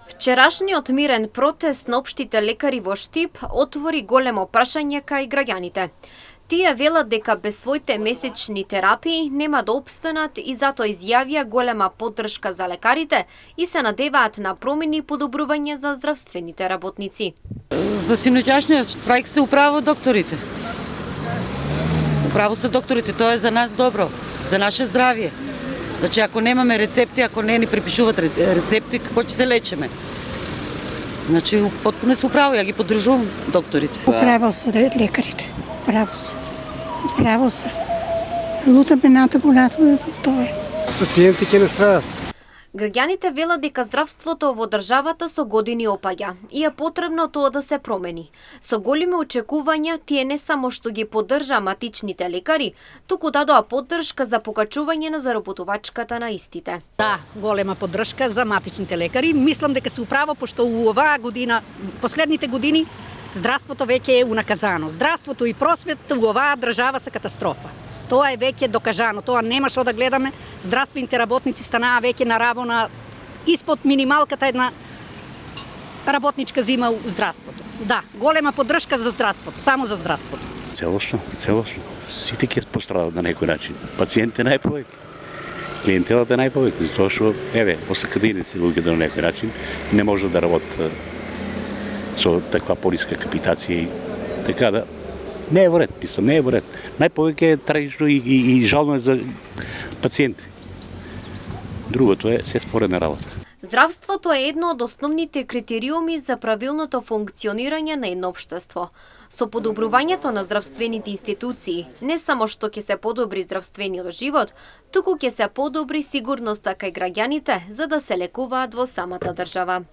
Вчерашниот мирен протест на општите лекари во Штип отвори големо прашање кај граѓаните. Тие велат дека без своите месечни терапии нема да опстанат и затоа изјавија голема поддршка за лекарите и се надеваат на промени и подобрување за здравствените работници. За синоќашниот штрајк се управо докторите. Управо се докторите, тоа е за нас добро, за наше здравје. Значи, ако немаме рецепти, ако не ни припишуват рецепти, како ќе се лечеме? Значи, потпуно се управо, ја ги поддржувам докторите. Управо се лекарите, управо се. Управо се. Лутаме натаму, тоа е. Пациенти ќе не страдат. Граѓаните велат дека здравството во државата со години опаѓа и е потребно тоа да се промени. Со големи очекувања тие не само што ги поддржа матичните лекари, туку дадоа поддршка за покачување на заработувачката на истите. Да, голема поддршка за матичните лекари. Мислам дека се управо, пошто у оваа година, последните години, здравството веќе е унаказано. Здравството и просвет у оваа држава се катастрофа. Тоа е веќе докажано, тоа нема што да гледаме. Здравствените работници станаа веќе на равна испод минималката една работничка зима у здравството. Да, голема поддршка за здравството, само за здравството. Целосно. Сите ќе пострадат на некој начин. Пациентите најповеќе, клиентелата најповеќе, затоа што, осакаденици луѓе на некој начин не може да работат со таква пониска капитација и така да. Не е во ред, не е во ред. Најповеќе е трагично и жално е за пациенти. Другото е се споредна работа. Здравството е едно од основните критериуми за правилното функционирање на едно општество. Со подобрувањето на здравствените институции, не само што ќе се подобри здравствениот живот, туку ќе се подобри сигурноста кај граѓаните за да се лекуваат во самата држава.